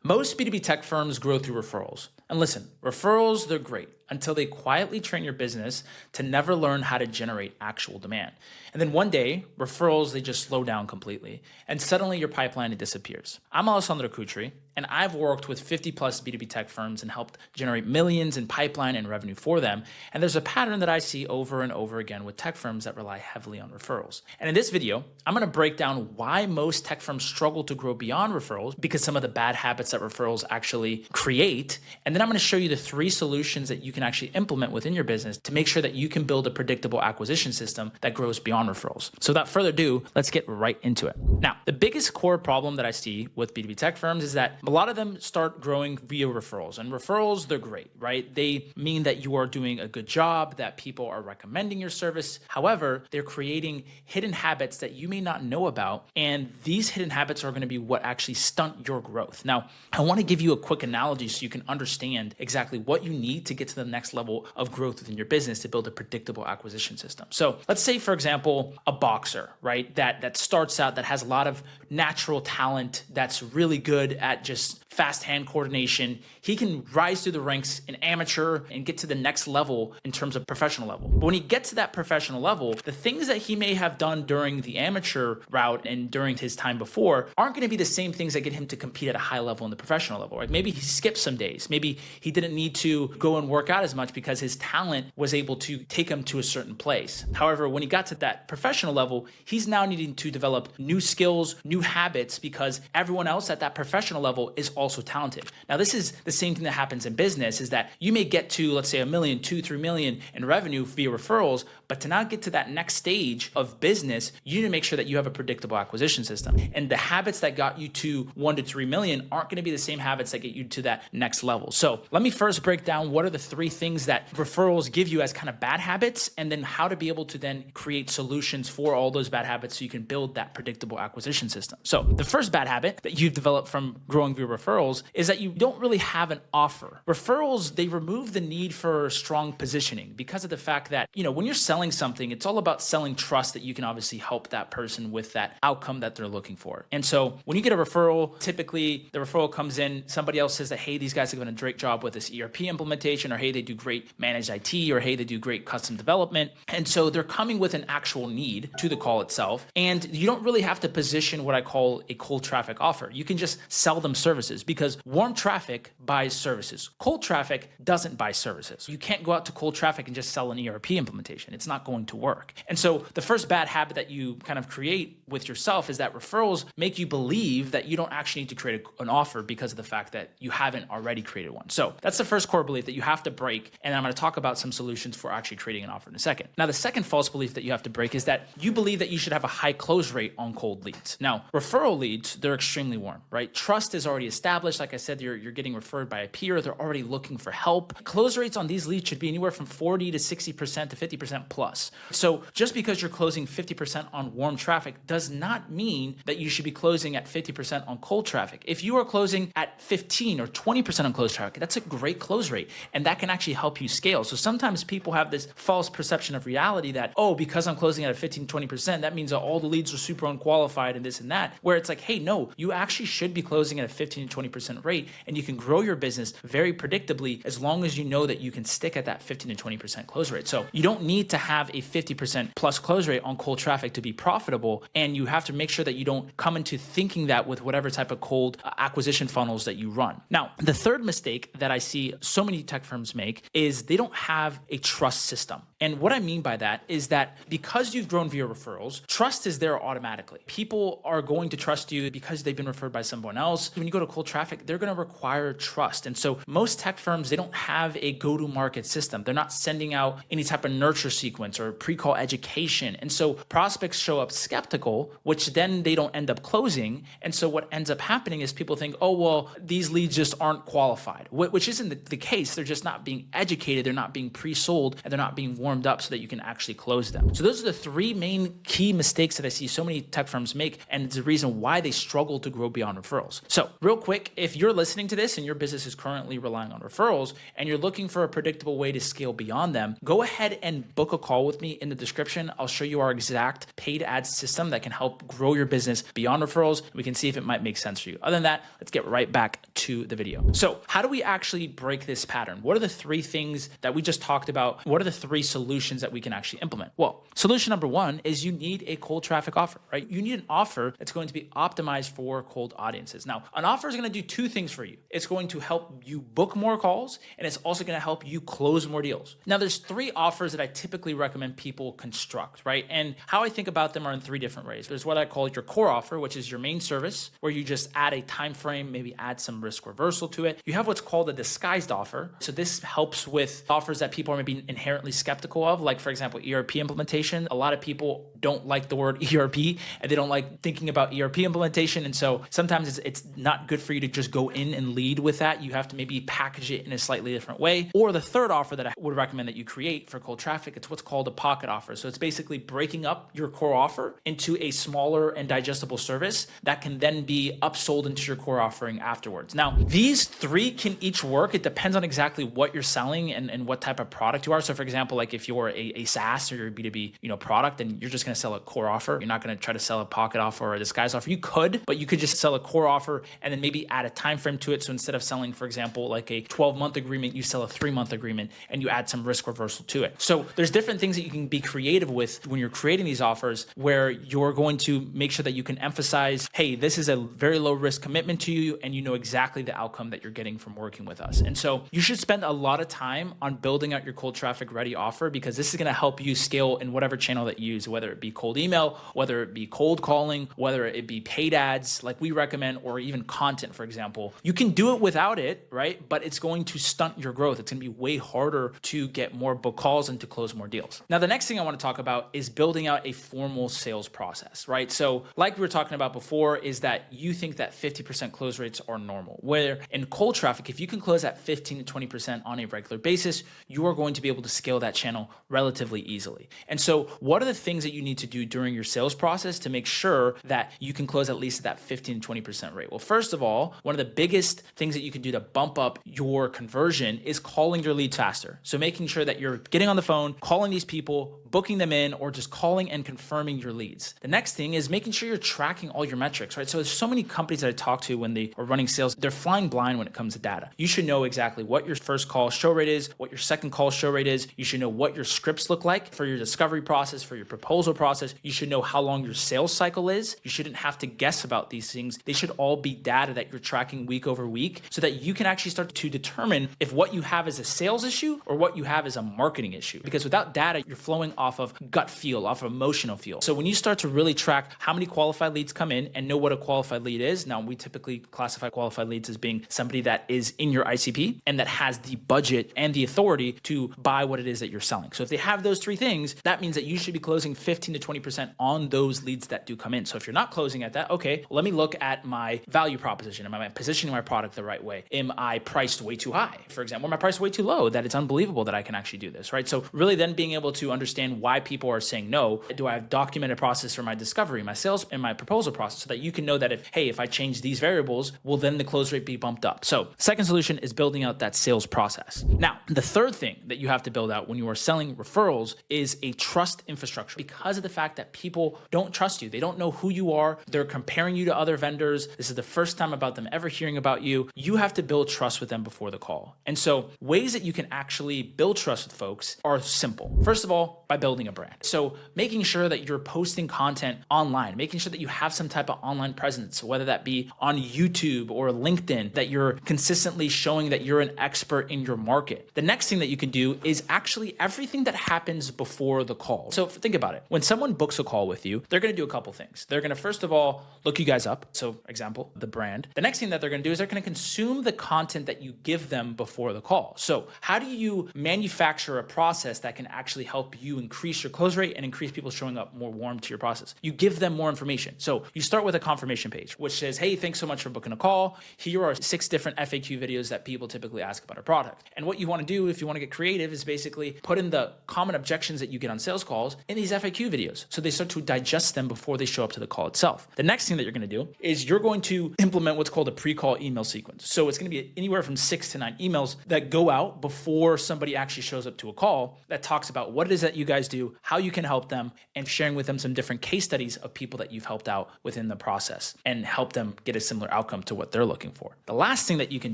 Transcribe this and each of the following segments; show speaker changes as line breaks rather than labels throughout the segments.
Most B2B tech firms grow through referrals. And listen, referrals, they're great until they quietly train your business to never learn how to generate actual demand. And then one day, referrals, they just slow down completely. And suddenly your pipeline, it disappears. I'm Alessandro Kutri, and I've worked with 50 plus B2B tech firms and helped generate millions in pipeline and revenue for them. And there's a pattern that I see over and over again with tech firms that rely heavily on referrals. And in this video, I'm gonna break down why most tech firms struggle to grow beyond referrals, because some of the bad habits that referrals actually create. And then I'm gonna show you the 3 solutions that you can actually implement within your business to make sure that you can build a predictable acquisition system that grows beyond referrals. So without further ado, let's get right into it. Now, the biggest core problem that I see with B2B tech firms is that a lot of them start growing via referrals, and referrals, they're great, right? They mean that you are doing a good job, that people are recommending your service. However, they're creating hidden habits that you may not know about, and these hidden habits are going to be what actually stunt your growth. Now, I want to give you a quick analogy so you can understand exactly what you need to get to the next level of growth within your business to build a predictable acquisition system. So let's say, for example, a boxer, right? That starts out, that has a lot of natural talent, that's really good at just fast hand coordination. He can rise through the ranks in amateur and get to the next level in terms of professional level. But when he gets to that professional level, the things that he may have done during the amateur route and during his time before aren't going to be the same things that get him to compete at a high level in the professional level, right? Maybe he skipped some days. Maybe he didn't need to go and work out as much because his talent was able to take him to a certain place. However, when he got to that professional level, he's now needing to develop new skills, new habits, because everyone else at that professional level is also talented. Now, this is the same thing that happens in business, is that you may get to, let's say, $1 million, $2, $3 million in revenue via referrals, but to now get to that next stage of business, you need to make sure that you have a predictable acquisition system. And the habits that got you to 1 to 3 million aren't going to be the same habits that get you to that next level. So let me first break down what are the 3 things that referrals give you as kind of bad habits, and then how to be able to then create solutions for all those bad habits so you can build that predictable acquisition system. So the first bad habit that you've developed from growing via referrals is that you don't really have an offer. Referrals, they remove the need for strong positioning because of the fact that, when you're selling something, it's all about selling trust that you can obviously help that person with that outcome that they're looking for. And so when you get a referral, typically the referral comes in, somebody else says that, hey, these guys have done a great job with this ERP implementation, or hey, they do great managed IT, or hey, they do great custom development. And so they're coming with an actual need to the call itself. And you don't really have to position what I call a cold traffic offer. You can just sell them services, because warm traffic buys services. Cold traffic doesn't buy services. You can't go out to cold traffic and just sell an ERP implementation. It's not going to work. And so the first bad habit that you kind of create with yourself is that referrals make you believe that you don't actually need to create an offer because of the fact that you haven't already created one. So that's the first core belief that you have to break. And I'm going to talk about some solutions for actually creating an offer in a second. Now, the second false belief that you have to break is that you believe that you should have a high close rate on cold leads. Now, referral leads, they're extremely warm, right? Trust is already established. Like I said, you're getting referred by a peer. They're already looking for help. Close rates on these leads should be anywhere from 40 to 60% to 50% plus. So just because you're closing 50% on warm traffic does not mean that you should be closing at 50% on cold traffic. If you are closing at 15 or 20% on closed traffic, that's a great close rate, and that can actually help you scale. So sometimes people have this false perception of reality that, oh, because I'm closing at a 15, 20%, that means that all the leads are super unqualified and this and that, where it's like, hey, no, you actually should be closing at a 15 to 20% rate, and you can grow your business very predictably as long as you know that you can stick at that 15 to 20% close rate. So you don't need to have a 50% plus close rate on cold traffic to be profitable, and you have to make sure that you don't come into thinking that with whatever type of cold acquisition funnels that you run. Now, the third mistake that I see so many tech firms make is they don't have a trust system. And what I mean by that is that because you've grown via referrals, trust is there automatically. People are going to trust you because they've been referred by someone else. When you go to cold traffic, they're going to require trust. And so most tech firms, they don't have a go-to-market system. They're not sending out any type of nurture sequence or pre-call education. And so prospects show up skeptical, which then they don't end up closing. And so what ends up happening is people think, oh, well, these leads just aren't qualified. which isn't the case. They're just not being educated, they're not being pre-sold, and they're not being warmed up so that you can actually close them. So those are the three main key mistakes that I see so many tech firms make, and it's the reason why they struggle to grow beyond referrals. So real quick, if you're listening to this and your business is currently relying on referrals and you're looking for a predictable way to scale beyond them, go ahead and book a call with me in the description. I'll show you our exact paid ad system that can help grow your business beyond referrals. We can see if it might make sense for you. Other than that, let's get right back to the video. So how do we actually break this pattern? What are the three things that we just talked about? What are the three solutions that we can actually implement? Well, solution number one is you need a cold traffic offer, right? You need an offer that's going to be optimized for cold audiences. Now, an offer is going to do two things for you. It's going to help you book more calls, and it's also going to help you close more deals. Now, there's three offers that I typically recommend people construct, right? And how I think about them are in three different ways. There's what I call your core offer, which is your main service, where you just add a time frame, maybe add some risk reversal to it. You have what's called a disguised offer. So this helps with offers that people are maybe inherently skeptical of, like for example, ERP implementation. A lot of people don't like the word ERP and they don't like thinking about ERP implementation. And so sometimes it's not good for you to just go in and lead with that. You have to maybe package it in a slightly different way. Or the third offer that I would recommend that you create for cold traffic, it's what's called a pocket offer. So it's basically breaking up your core offer into a smaller and digestible service that can then be upsold into your core offering afterwards. Now, these three can each work. It depends on exactly what you're selling and what type of product you are. So for example, like if you're a SaaS or you're a B2B, product, then you're just going to sell a core offer. You're not going to try to sell a pocket offer or a disguise offer. You could, but you could just sell a core offer and then maybe add a time frame to it. So instead of selling, for example, like a 12-month agreement, you sell a 3-month agreement and you add some risk reversal to it. So there's different things that you can be creative with when you're creating these offers, where you're going to make sure that you can emphasize, hey, this is a very low risk commitment to you, and you know exactly the outcome that you're getting from working with us. And so you should spend a lot of time on building out your cold traffic ready offer, because this is going to help you scale in whatever channel that you use, whether it be cold email, whether it be cold calling, whether it be paid ads like we recommend, or even content, for example. You can do it without it, right? But it's going to stunt your growth. It's going to be way harder to get more book calls and to close more deals. Now, the next thing I want to talk about is building out a formal sales process, right? So like we were talking about before, is that you think that 50% close rates are normal, where in cold traffic, if you can close at 15 to 20% on a regular basis, you are going to be able to scale that channel relatively easily. And so what are the things that you need to do during your sales process to make sure that you can close at least at that 15 to 20% rate? Well, first of all, one of the biggest things that you can do to bump up your conversion is calling your leads faster. So making sure that you're getting on the phone, calling these people, booking them in, or just calling and confirming your leads. The next thing is making sure you're tracking all your metrics, right? So there's so many companies that I talk to when they are running sales, they're flying blind when it comes to data. You should know exactly what your first call show rate is, what your second call show rate is. You should know what your scripts look like for your discovery process, for your proposal process. You should know how long your sales cycle is. You shouldn't have to guess about these things. They should all be data that you're tracking week over week, so that you can actually start to determine if what you have is a sales issue or what you have is a marketing issue. Because without data, you're flowing off of gut feel, off of emotional feel. So when you start to really track how many qualified leads come in and know what a qualified lead is, now we typically classify qualified leads as being somebody that is in your ICP and that has the budget and the authority to buy what it is that you're selling. So if they have those three things, that means that you should be closing 15 to 20% on those leads that do come in. So if you're not closing at that, okay, let me look at my value proposition. Am I positioning my product the right way? Am I priced way too high? For example, am I priced way too low that it's unbelievable that I can actually do this, right? So really then being able to understand why people are saying no. Do I have documented process for my discovery, my sales, and my proposal process, so that you can know that if I change these variables, will then the close rate be bumped up? So second solution is building out that sales process. Now, the third thing that you have to build out when you are selling referrals is a trust infrastructure, because of the fact that people don't trust you. They don't know who you are. They're comparing you to other vendors. This is the first time about them ever hearing about you. You have to build trust with them before the call. And so ways that you can actually build trust with folks are simple. First of all, by building a brand. So making sure that you're posting content online, making sure that you have some type of online presence, whether that be on YouTube or LinkedIn, that you're consistently showing that you're an expert in your market. The next thing that you can do is actually everything that happens before the call. So think about it. When someone books a call with you, they're going to do a couple things. They're going to, first of all, look you guys up. So example, the brand. The next thing that they're going to do is they're going to consume the content that you give them before the call. So how do you manufacture a process that can actually help you you increase your close rate and increase people showing up more warm to your process. You give them more information. So you start with a confirmation page, which says, hey, thanks so much for booking a call. Here are 6 different FAQ videos that people typically ask about our product. And what you want to do if you want to get creative is basically put in the common objections that you get on sales calls in these FAQ videos. So they start to digest them before they show up to the call itself. The next thing that you're going to do is you're going to implement what's called a pre-call email sequence. So it's going to be anywhere from 6 to 9 emails that go out before somebody actually shows up to a call that talks about what it is that you guys do, how you can help them, and sharing with them some different case studies of people that you've helped out within the process and help them get a similar outcome to what they're looking for. The last thing that you can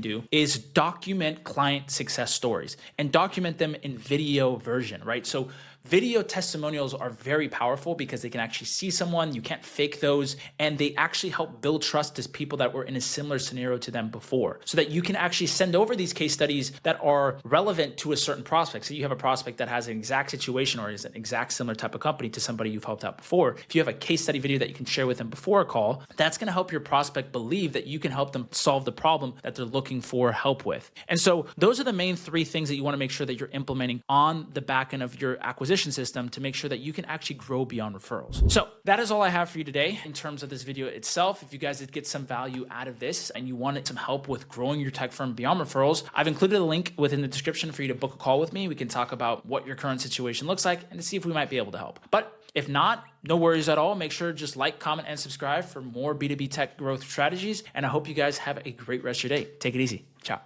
do is document client success stories and document them in video version, right? So video testimonials are very powerful because they can actually see someone, you can't fake those, and they actually help build trust as people that were in a similar scenario to them before, so that you can actually send over these case studies that are relevant to a certain prospect. So you have a prospect that has an exact situation or is an exact similar type of company to somebody you've helped out before. If you have a case study video that you can share with them before a call, that's going to help your prospect believe that you can help them solve the problem that they're looking for help with. And so those are the main 3 things that you want to make sure that you're implementing on the back end of your acquisition system to make sure that you can actually grow beyond referrals. So that is all I have for you today in terms of this video itself. If you guys did get some value out of this and you wanted some help with growing your tech firm beyond referrals, I've included a link within the description for you to book a call with me. We can talk about what your current situation looks like and to see if we might be able to help. But if not, no worries at all. Make sure to just like, comment, and subscribe for more B2B tech growth strategies. And I hope you guys have a great rest of your day. Take it easy. Ciao.